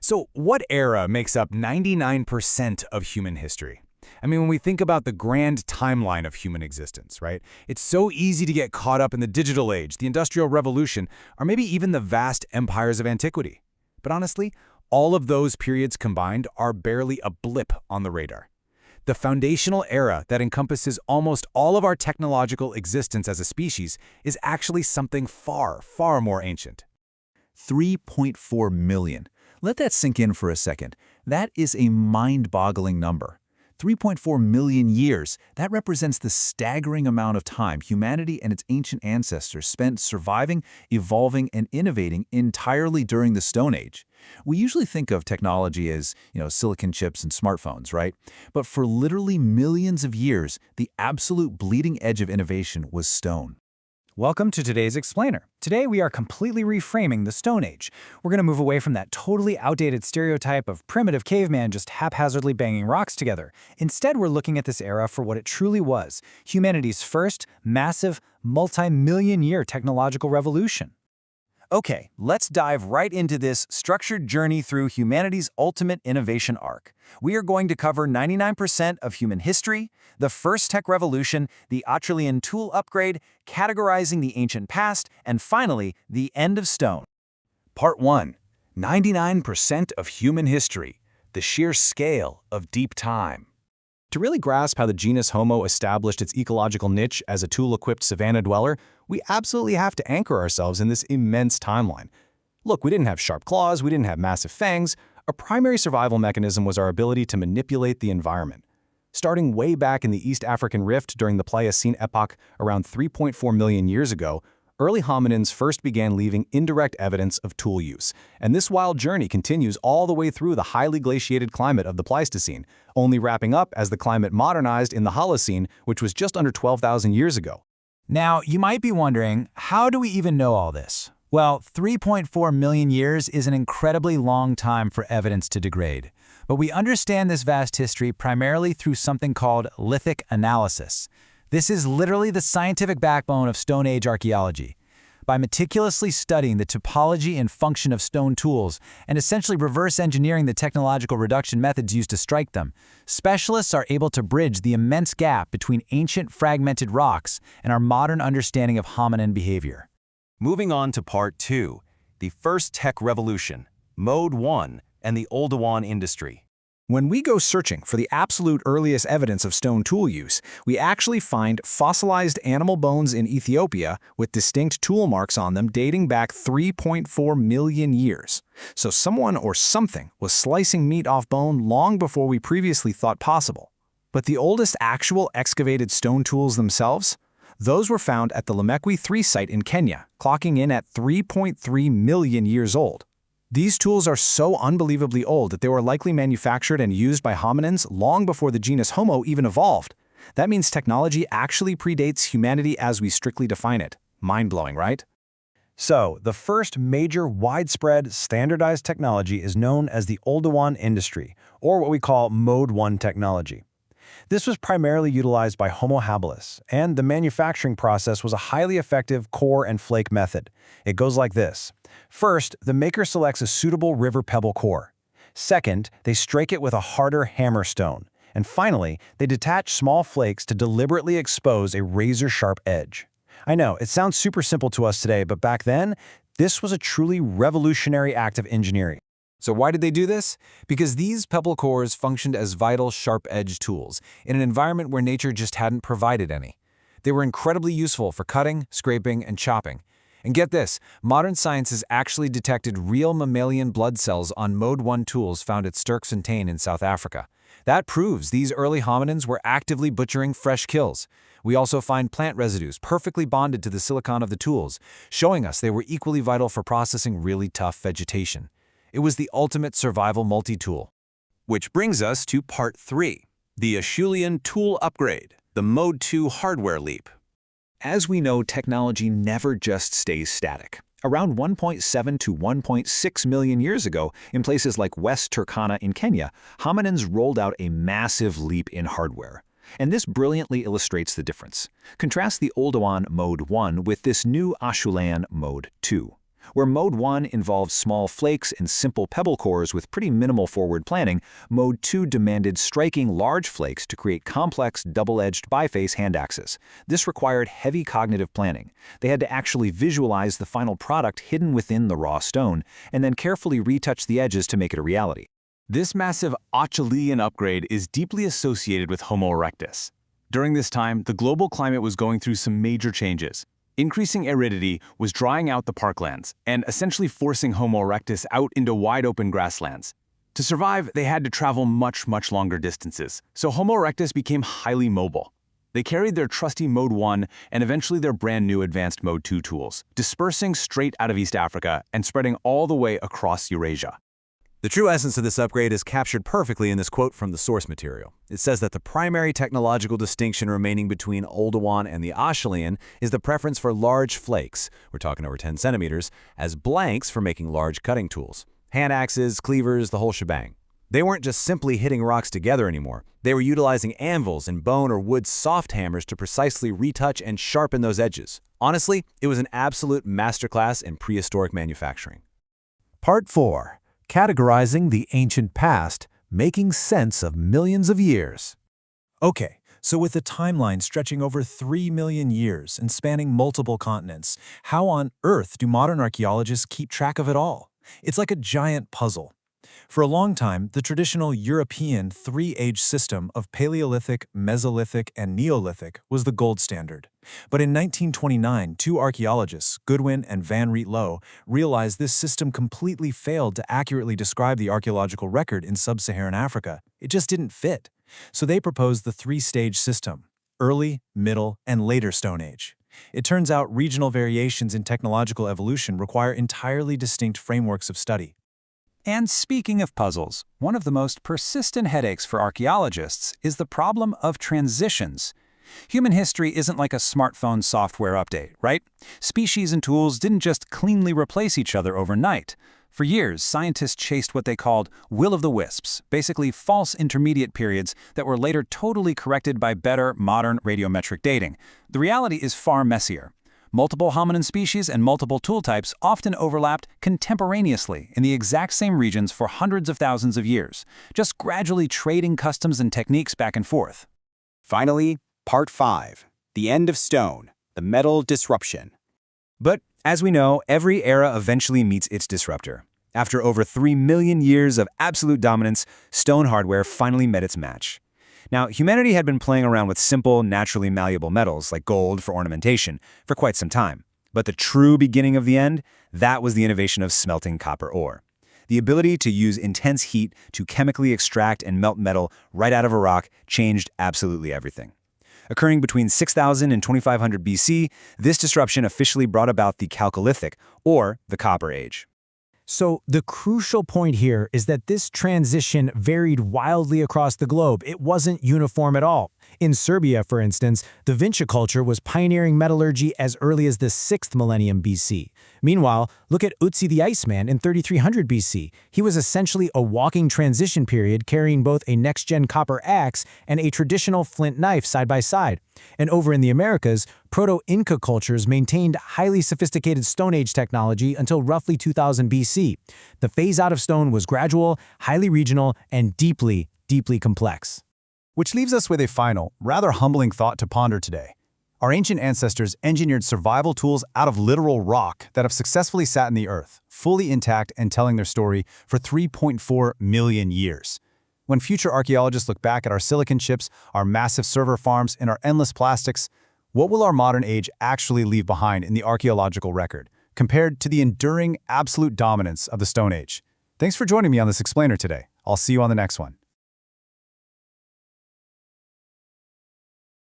So what era makes up 99% of human history? I mean, when we think about the grand timeline of human existence, right? It's so easy to get caught up in the digital age, the Industrial Revolution, or maybe even the vast empires of antiquity. But honestly, all of those periods combined are barely a blip on the radar. The foundational era that encompasses almost all of our technological existence as a species is actually something far, far more ancient. 3.4 million. Let that sink in for a second. That is a mind-boggling number. 3.4 million years, that represents the staggering amount of time humanity and its ancient ancestors spent surviving, evolving, and innovating entirely during the Stone Age. We usually think of technology as, silicon chips and smartphones, right? But for literally millions of years, the absolute bleeding edge of innovation was stone. Welcome to today's Explainer. Today we are completely reframing the Stone Age. We're going to move away from that totally outdated stereotype of primitive caveman just haphazardly banging rocks together. Instead, we're looking at this era for what it truly was, humanity's first massive, multi-million-year technological revolution. Okay, let's dive right into this structured journey through humanity's ultimate innovation arc. We are going to cover 99% of human history, the first tech revolution, the Acheulean tool upgrade, categorizing the ancient past, and finally, the end of stone. Part 1. 99% of human history, the sheer scale of deep time. To really grasp how the genus Homo established its ecological niche as a tool-equipped savanna dweller, we absolutely have to anchor ourselves in this immense timeline. Look, we didn't have sharp claws, we didn't have massive fangs. Our primary survival mechanism was our ability to manipulate the environment. Starting way back in the East African Rift during the Pliocene epoch around 3.4 million years ago, early hominins first began leaving indirect evidence of tool use, and this wild journey continues all the way through the highly glaciated climate of the Pleistocene, only wrapping up as the climate modernized in the Holocene, which was just under 12,000 years ago. Now, you might be wondering, how do we even know all this? Well, 3.4 million years is an incredibly long time for evidence to degrade. But we understand this vast history primarily through something called lithic analysis. This is literally the scientific backbone of Stone Age archaeology. By meticulously studying the topology and function of stone tools and essentially reverse engineering the technological reduction methods used to strike them, specialists are able to bridge the immense gap between ancient fragmented rocks and our modern understanding of hominin behavior. Moving on to Part 2, the first tech revolution, Mode 1, and the Oldowan industry. When we go searching for the absolute earliest evidence of stone tool use, we actually find fossilized animal bones in Ethiopia with distinct tool marks on them dating back 3.4 million years. So someone or something was slicing meat off bone long before we previously thought possible. But the oldest actual excavated stone tools themselves? Those were found at the Lemekwi 3 site in Kenya, clocking in at 3.3 million years old. These tools are so unbelievably old that they were likely manufactured and used by hominins long before the genus Homo even evolved. That means technology actually predates humanity as we strictly define it. Mind-blowing, right? So, the first major widespread standardized technology is known as the Oldowan industry, or what we call Mode 1 technology. This was primarily utilized by Homo habilis, and the manufacturing process was a highly effective core and flake method. It goes like this. First, the maker selects a suitable river pebble core. Second, they strike it with a harder hammer stone. And finally, they detach small flakes to deliberately expose a razor-sharp edge. I know, it sounds super simple to us today, but back then, this was a truly revolutionary act of engineering. So why did they do this? Because these pebble cores functioned as vital sharp-edged tools in an environment where nature just hadn't provided any. They were incredibly useful for cutting, scraping, and chopping. And get this, modern science has actually detected real mammalian blood cells on Mode 1 tools found at Sterkfontein in South Africa. That proves these early hominins were actively butchering fresh kills. We also find plant residues perfectly bonded to the silicon of the tools, showing us they were equally vital for processing really tough vegetation. It was the ultimate survival multi-tool. Which brings us to Part 3, the Acheulean tool upgrade, the Mode 2 hardware leap. As we know, technology never just stays static. Around 1.7 to 1.6 million years ago, in places like West Turkana in Kenya, hominins rolled out a massive leap in hardware. And this brilliantly illustrates the difference. Contrast the Oldowan Mode 1 with this new Acheulean Mode 2. Where Mode 1 involved small flakes and simple pebble cores with pretty minimal forward planning, Mode 2 demanded striking large flakes to create complex, double-edged biface hand axes. This required heavy cognitive planning. They had to actually visualize the final product hidden within the raw stone, and then carefully retouch the edges to make it a reality. This massive Acheulean upgrade is deeply associated with Homo erectus. During this time, the global climate was going through some major changes. Increasing aridity was drying out the parklands and essentially forcing Homo erectus out into wide-open grasslands. To survive, they had to travel much longer distances, so Homo erectus became highly mobile. They carried their trusty Mode 1 and eventually their brand new advanced Mode 2 tools, dispersing straight out of East Africa and spreading all the way across Eurasia. The true essence of this upgrade is captured perfectly in this quote from the source material. It says that the primary technological distinction remaining between Oldowan and the Acheulean is the preference for large flakes, we're talking over 10 centimeters, as blanks for making large cutting tools. Hand axes, cleavers, the whole shebang. They weren't just simply hitting rocks together anymore. They were utilizing anvils and bone or wood soft hammers to precisely retouch and sharpen those edges. Honestly, it was an absolute masterclass in prehistoric manufacturing. Part 4. Categorizing the ancient past, making sense of millions of years. Okay, so with a timeline stretching over 3 million years and spanning multiple continents, how on earth do modern archaeologists keep track of it all? It's like a giant puzzle. For a long time, the traditional European three-age system of Paleolithic, Mesolithic, and Neolithic was the gold standard. But in 1929, two archaeologists, Goodwin and Van Riet Lowe, realized this system completely failed to accurately describe the archaeological record in sub-Saharan Africa. It just didn't fit. So they proposed the three-stage system: early, middle, and later Stone Age. It turns out regional variations in technological evolution require entirely distinct frameworks of study. And speaking of puzzles, one of the most persistent headaches for archaeologists is the problem of transitions. Human history isn't like a smartphone software update, right? Species and tools didn't just cleanly replace each other overnight. For years, scientists chased what they called will-o'-the-wisps, basically false intermediate periods that were later totally corrected by better, modern radiometric dating. The reality is far messier. Multiple hominin species and multiple tool types often overlapped contemporaneously in the exact same regions for hundreds of thousands of years, just gradually trading customs and techniques back and forth. Finally, Part 5. The End of Stone, the Metal Disruption. But, as we know, every era eventually meets its disruptor. After over 3 million years of absolute dominance, stone hardware finally met its match. Now, humanity had been playing around with simple, naturally malleable metals, like gold for ornamentation, for quite some time. But the true beginning of the end, that was the innovation of smelting copper ore. The ability to use intense heat to chemically extract and melt metal right out of a rock changed absolutely everything. Occurring between 6000 and 2500 BC, this disruption officially brought about the Chalcolithic, or the Copper Age. So the crucial point here is that this transition varied wildly across the globe. It wasn't uniform at all. In Serbia, for instance, the Vinča culture was pioneering metallurgy as early as the 6th millennium BC. Meanwhile, look at Utsi the Iceman in 3300 BC. He was essentially a walking transition period carrying both a next-gen copper axe and a traditional flint knife side by side. And over in the Americas, Proto-Inca cultures maintained highly sophisticated Stone Age technology until roughly 2000 BC. The phase-out of stone was gradual, highly regional, and deeply complex. Which leaves us with a final, rather humbling thought to ponder today. Our ancient ancestors engineered survival tools out of literal rock that have successfully sat in the earth, fully intact and telling their story for 3.4 million years. When future archaeologists look back at our silicon chips, our massive server farms, and our endless plastics, what will our modern age actually leave behind in the archaeological record, compared to the enduring absolute dominance of the Stone Age? Thanks for joining me on this explainer today. I'll see you on the next one.